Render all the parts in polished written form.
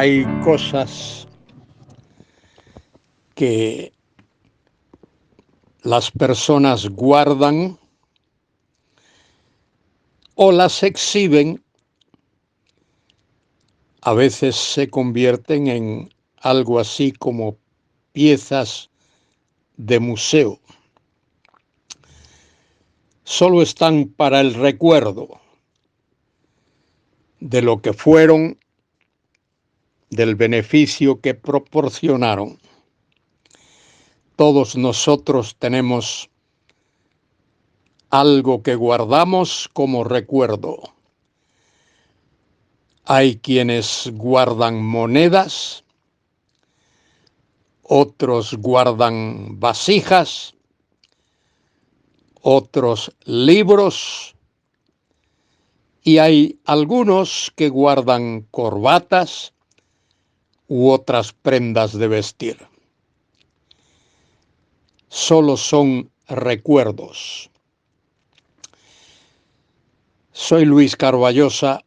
Hay cosas que las personas guardan o las exhiben, a veces se convierten en algo así como piezas de museo. Solo están para el recuerdo de lo que fueron, del beneficio que proporcionaron. Todos nosotros tenemos algo que guardamos como recuerdo. Hay quienes guardan monedas, otros guardan vasijas, otros libros, y hay algunos que guardan corbatas u otras prendas de vestir. Solo son recuerdos. Soy Luis Carballosa,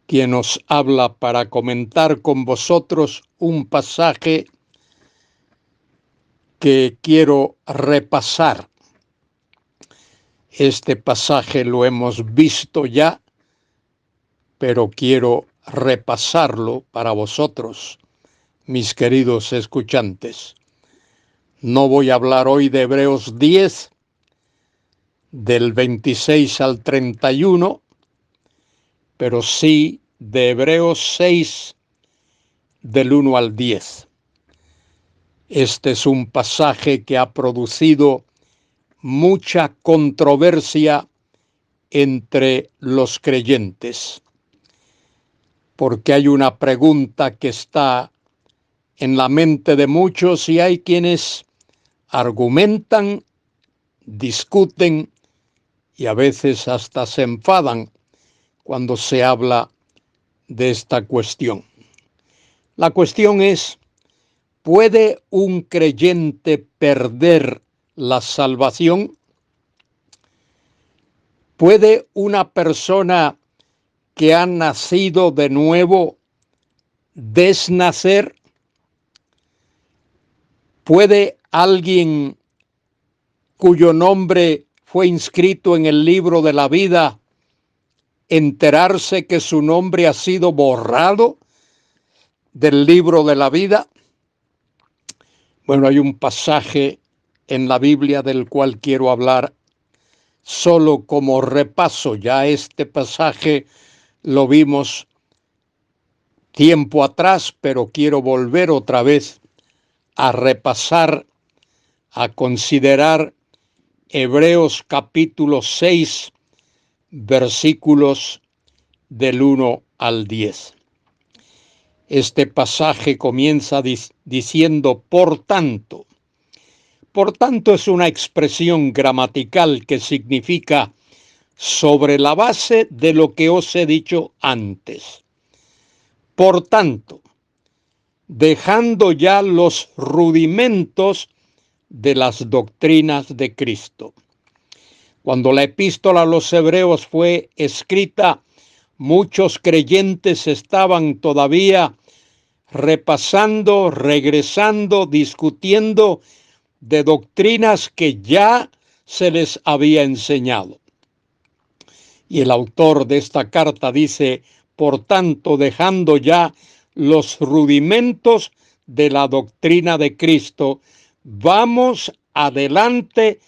quien os habla para comentar con vosotros un pasaje que quiero repasar. Este pasaje lo hemos visto ya, pero quiero repasarlo para vosotros, mis queridos escuchantes. No voy a hablar hoy de Hebreos 10, del 26 al 31, pero sí de Hebreos 6, del 1 al 10. Este es un pasaje que ha producido mucha controversia entre los creyentes, porque hay una pregunta que está en la mente de muchos y hay quienes argumentan, discuten y a veces hasta se enfadan cuando se habla de esta cuestión. La cuestión es: ¿puede un creyente perder la salvación? ¿Puede una persona que ha nacido de nuevo desnacer? ¿Puede alguien cuyo nombre fue inscrito en el libro de la vida enterarse que su nombre ha sido borrado del libro de la vida? Bueno, hay un pasaje en la Biblia del cual quiero hablar solo como repaso. Ya este pasaje lo vimos tiempo atrás, pero quiero volver otra vez a repasar, a considerar Hebreos capítulo 6, versículos del 1 al 10. Este pasaje comienza diciendo por tanto. Por tanto es una expresión gramatical que significa sobre la base de lo que os he dicho antes. Por tanto, dejando ya los rudimentos de las doctrinas de Cristo. Cuando la epístola a los hebreos fue escrita, muchos creyentes estaban todavía repasando, regresando, discutiendo de doctrinas que ya se les había enseñado. Y el autor de esta carta dice: por tanto, dejando ya los rudimentos de la doctrina de Cristo, vamos adelante,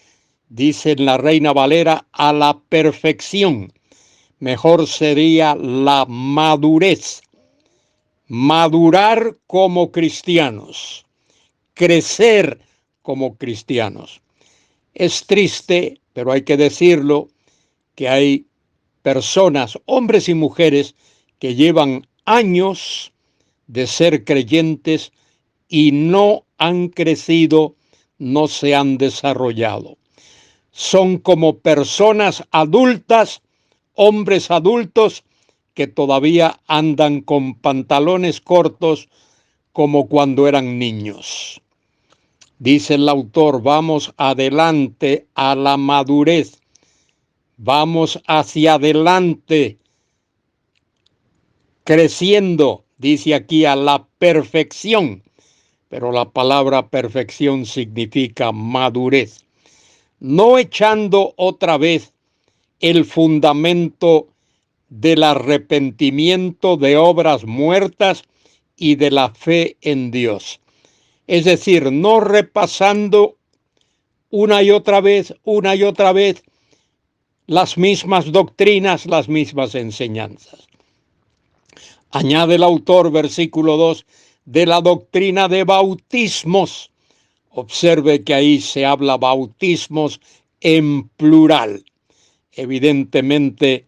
dice en la Reina Valera, a la perfección. Mejor sería la madurez. Madurar como cristianos, crecer como cristianos. Es triste, pero hay que decirlo, que hay personas, hombres y mujeres, que llevan años de ser creyentes y no han crecido, no se han desarrollado. Son como personas adultas, hombres adultos, que todavía andan con pantalones cortos como cuando eran niños. Dice el autor: vamos adelante a la madurez. Vamos hacia adelante, creciendo, dice aquí a la perfección, pero la palabra perfección significa madurez, no echando otra vez el fundamento del arrepentimiento de obras muertas y de la fe en Dios. Es decir, no repasando una y otra vez las mismas doctrinas, las mismas enseñanzas. Añade el autor, versículo 2, de la doctrina de bautismos. Observe que ahí se habla bautismos en plural. Evidentemente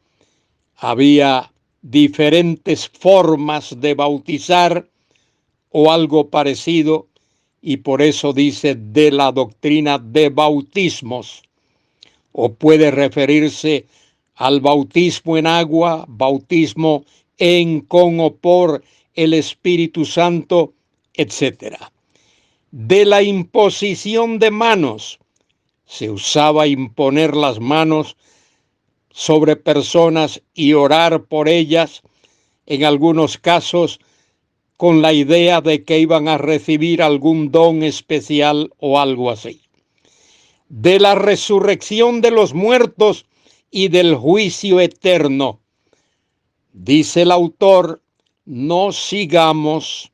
había diferentes formas de bautizar o algo parecido, y por eso dice de la doctrina de bautismos, o puede referirse al bautismo en agua, bautismo en, con o por el Espíritu Santo, etc. De la imposición de manos, se usaba imponer las manos sobre personas y orar por ellas, en algunos casos con la idea de que iban a recibir algún don especial o algo así. De la resurrección de los muertos y del juicio eterno. Dice el autor, no sigamos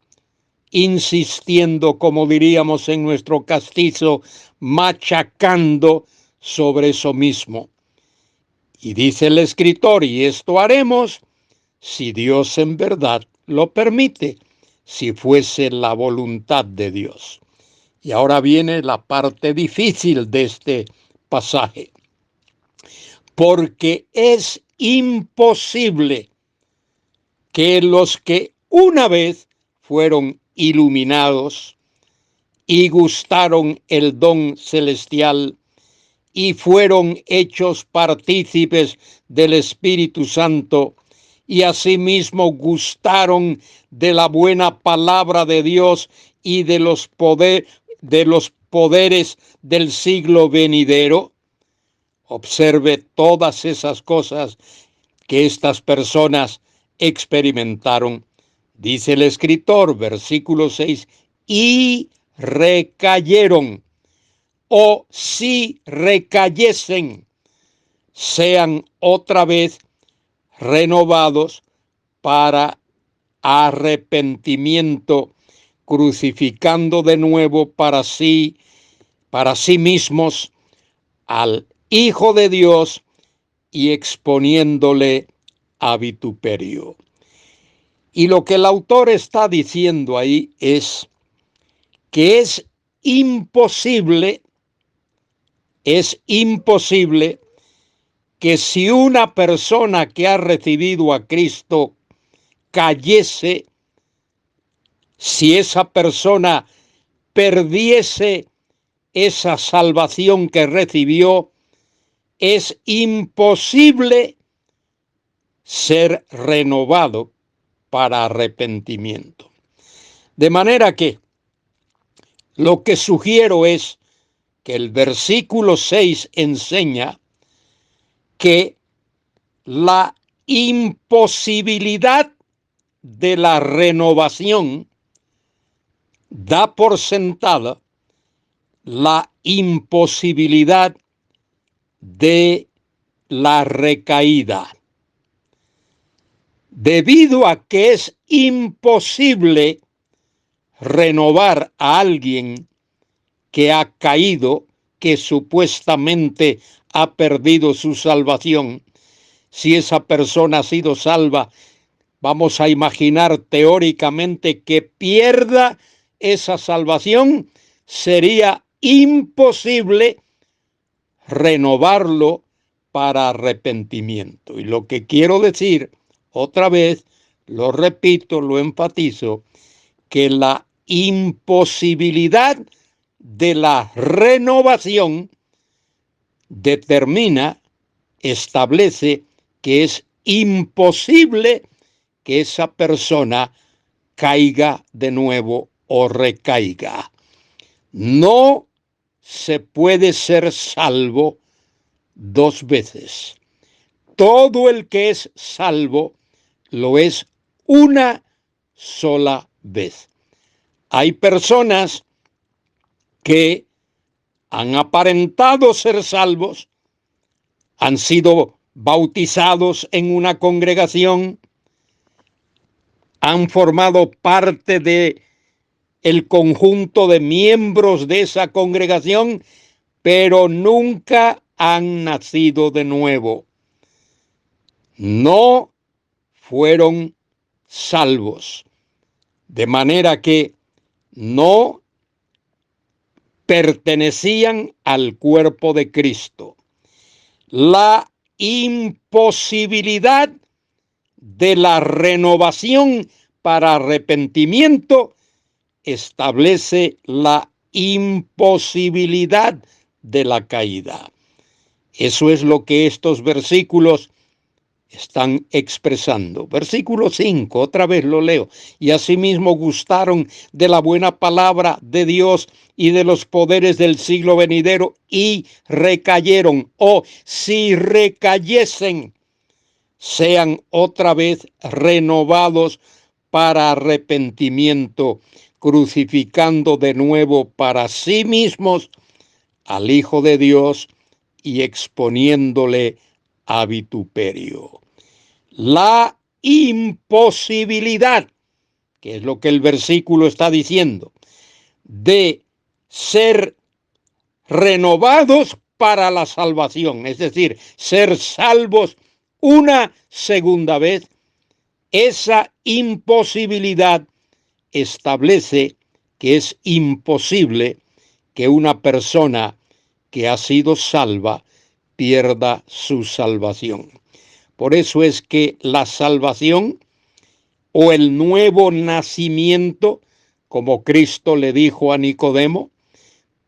insistiendo, como diríamos en nuestro castizo, machacando sobre eso mismo. Y dice el escritor, y esto haremos si Dios en verdad lo permite, si fuese la voluntad de Dios. Y ahora viene la parte difícil de este pasaje. Porque es imposible que los que una vez fueron iluminados y gustaron el don celestial y fueron hechos partícipes del Espíritu Santo y asimismo gustaron de la buena palabra de Dios y de los poderes del siglo venidero. Observe todas esas cosas que estas personas experimentaron. Dice el escritor, versículo 6, y recayeron, o si recayesen, sean otra vez renovados para arrepentimiento, crucificando de nuevo para sí mismos al Hijo de Dios y exponiéndole a vituperio. Y lo que el autor está diciendo ahí es que es imposible que si una persona que ha recibido a Cristo cayese, si esa persona perdiese esa salvación que recibió, es imposible ser renovado para arrepentimiento. De manera que lo que sugiero es que el versículo 6 enseña que la imposibilidad de la renovación da por sentada la imposibilidad de la recaída. Debido a que es imposible renovar a alguien que ha caído, que supuestamente ha perdido su salvación, si esa persona ha sido salva, vamos a imaginar teóricamente que pierda esa salvación, sería imposible renovarlo para arrepentimiento. Y lo que quiero decir, otra vez, lo repito, lo enfatizo, que la imposibilidad de la renovación determina, establece que es imposible que esa persona caiga de nuevo o recaiga. No se puede ser salvo dos veces. Todo el que es salvo lo es una sola vez. Hay personas que han aparentado ser salvos, han sido bautizados en una congregación, han formado parte de el conjunto de miembros de esa congregación, pero nunca han nacido de nuevo. No fueron salvos, de manera que no pertenecían al cuerpo de Cristo. La imposibilidad de la renovación para arrepentimiento establece la imposibilidad de la caída. Eso es lo que estos versículos están expresando. Versículo 5, otra vez lo leo. Y asimismo gustaron de la buena palabra de Dios y de los poderes del siglo venidero y recayeron, o si recayesen, sean otra vez renovados para arrepentimiento, crucificando de nuevo para sí mismos al Hijo de Dios y exponiéndole a vituperio. La imposibilidad, que es lo que el versículo está diciendo, de ser renovados para la salvación, es decir, ser salvos una segunda vez, esa imposibilidad establece que es imposible que una persona que ha sido salva pierda su salvación. Por eso es que la salvación o el nuevo nacimiento, como Cristo le dijo a Nicodemo,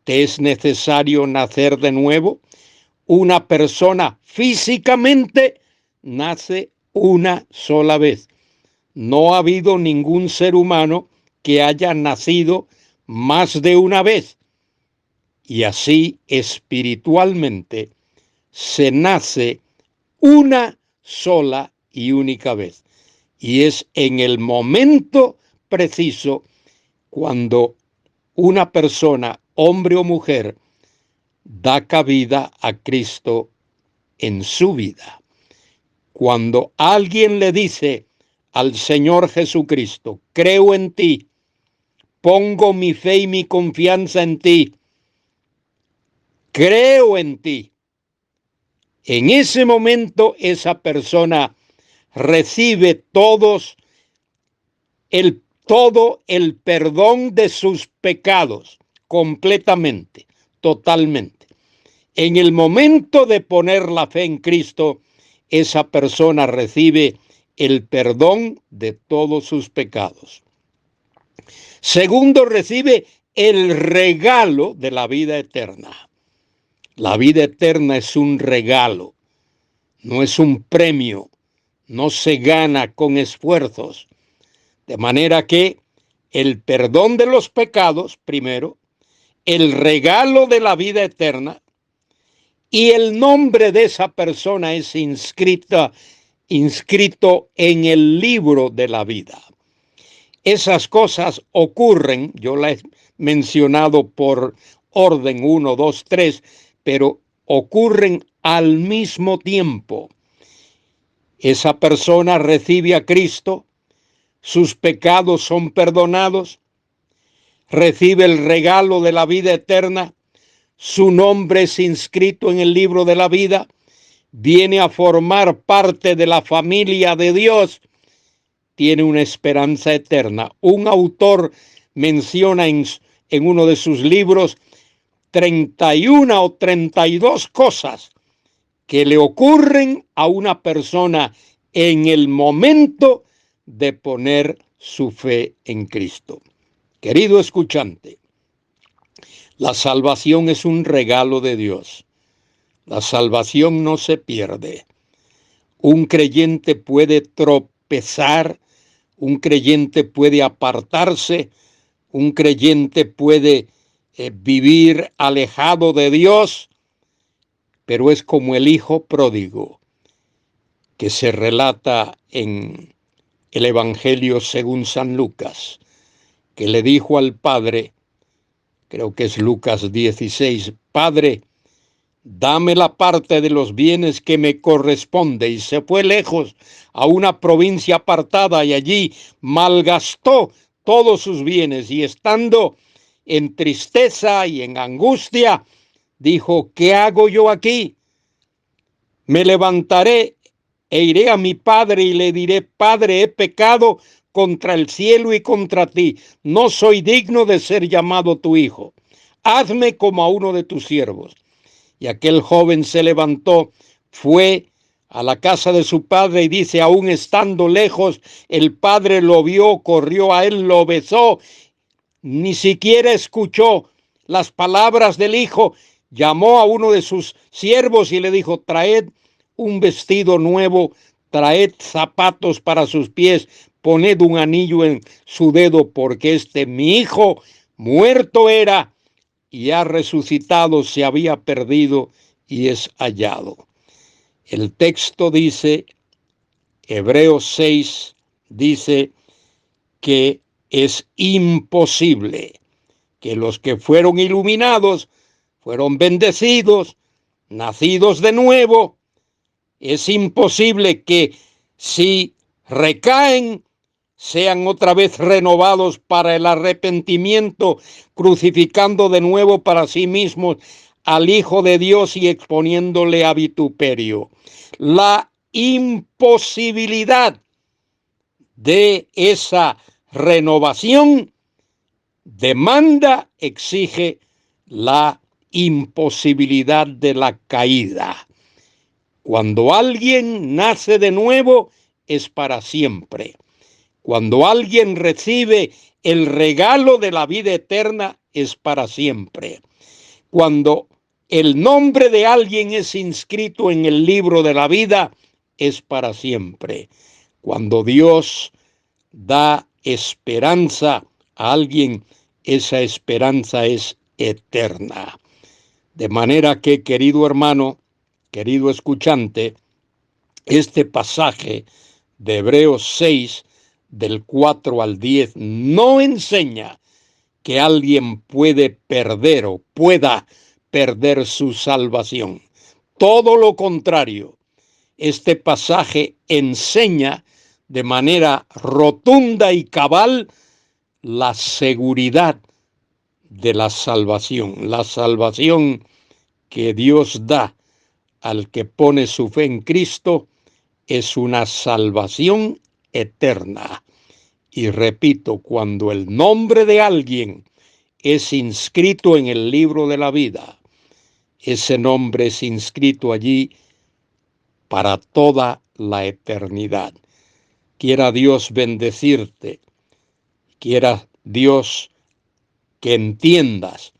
te es necesario nacer de nuevo. Una persona físicamente nace una sola vez. No ha habido ningún ser humano que haya nacido más de una vez. Y así espiritualmente se nace una sola y única vez. Y es en el momento preciso cuando una persona, hombre o mujer, da cabida a Cristo en su vida. Cuando alguien le dice al Señor Jesucristo, creo en ti, pongo mi fe y mi confianza en ti, creo en ti, en ese momento esa persona recibe todo el perdón de sus pecados, completamente, totalmente. En el momento de poner la fe en Cristo, esa persona recibe el perdón de todos sus pecados. Segundo, recibe el regalo de la vida eterna. La vida eterna es un regalo, no es un premio, no se gana con esfuerzos. De manera que el perdón de los pecados, primero, el regalo de la vida eterna, y el nombre de esa persona es inscrito en el libro de la vida. Esas cosas ocurren, yo las he mencionado por orden 1, 2, 3, pero ocurren al mismo tiempo. Esa persona recibe a Cristo, sus pecados son perdonados, recibe el regalo de la vida eterna, su nombre es inscrito en el libro de la vida, viene a formar parte de la familia de Dios, tiene una esperanza eterna. Un autor menciona en uno de sus libros 31 o 32 cosas que le ocurren a una persona en el momento de poner su fe en Cristo. Querido escuchante, la salvación es un regalo de Dios. La salvación no se pierde. Un creyente puede tropezar, un creyente puede apartarse, un creyente puede vivir alejado de Dios, pero es como el hijo pródigo que se relata en el Evangelio según San Lucas, que le dijo al Padre, creo que es Lucas 16, Padre, dame la parte de los bienes que me corresponde, y se fue lejos a una provincia apartada y allí malgastó todos sus bienes y estando en tristeza y en angustia, dijo, ¿qué hago yo aquí? Me levantaré e iré a mi padre y le diré, Padre, he pecado contra el cielo y contra ti, no soy digno de ser llamado tu hijo, hazme como a uno de tus siervos. Y aquel joven se levantó, fue a la casa de su padre y dice, aún estando lejos, el padre lo vio, corrió a él, lo besó, ni siquiera escuchó las palabras del hijo, llamó a uno de sus siervos y le dijo, traed un vestido nuevo, traed zapatos para sus pies, poned un anillo en su dedo, porque mi hijo muerto era y ha resucitado, se había perdido y es hallado. El texto dice, Hebreos 6, dice que es imposible que los que fueron iluminados, fueron bendecidos, nacidos de nuevo, es imposible que si recaen, sean otra vez renovados para el arrepentimiento, crucificando de nuevo para sí mismos al Hijo de Dios y exponiéndole a vituperio. La imposibilidad de esa renovación exige la imposibilidad de la caída. Cuando alguien nace de nuevo, es para siempre. Cuando alguien recibe el regalo de la vida eterna, es para siempre. Cuando el nombre de alguien es inscrito en el libro de la vida, es para siempre. Cuando Dios da esperanza a alguien, esa esperanza es eterna. De manera que, querido hermano, querido escuchante, este pasaje de Hebreos 6, del 4 al 10, no enseña que alguien puede perder o pueda perder su salvación. Todo lo contrario, este pasaje enseña de manera rotunda y cabal la seguridad de la salvación que Dios da al que pone su fe en Cristo es una salvación eterna. Y repito, cuando el nombre de alguien es inscrito en el libro de la vida, ese nombre es inscrito allí para toda la eternidad. Quiera Dios bendecirte, quiera Dios que entiendas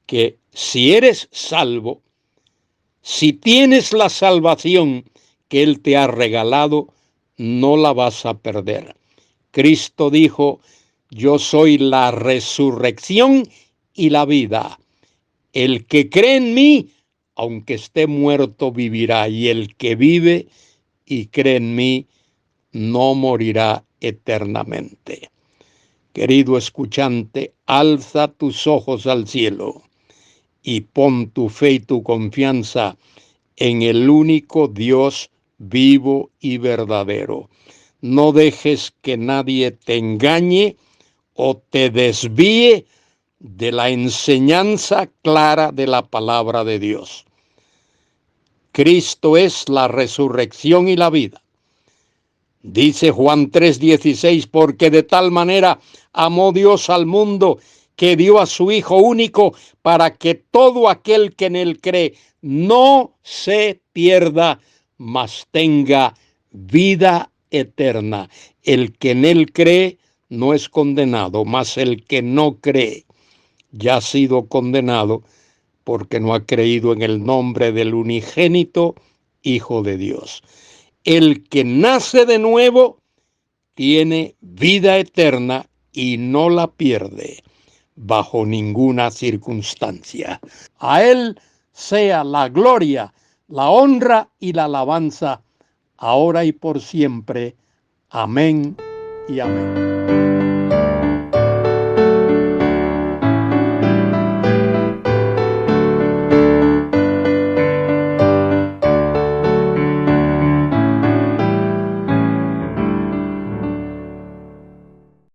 que si eres salvo, si tienes la salvación que Él te ha regalado, no la vas a perder. Cristo dijo, yo soy la resurrección y la vida. El que cree en mí, aunque esté muerto, vivirá. Y el que vive y cree en mí, no morirá eternamente. Querido escuchante, alza tus ojos al cielo y pon tu fe y tu confianza en el único Dios vivo y verdadero. No dejes que nadie te engañe o te desvíe de la enseñanza clara de la palabra de Dios. Cristo es la resurrección y la vida. Dice Juan 3:16, porque de tal manera amó Dios al mundo que dio a su Hijo único para que todo aquel que en él cree no se pierda, mas tenga vida eterna. El que en él cree no es condenado, mas el que no cree ya ha sido condenado porque no ha creído en el nombre del unigénito Hijo de Dios. El que nace de nuevo tiene vida eterna y no la pierde bajo ninguna circunstancia. A Él sea la gloria, la honra y la alabanza, ahora y por siempre. Amén y amén.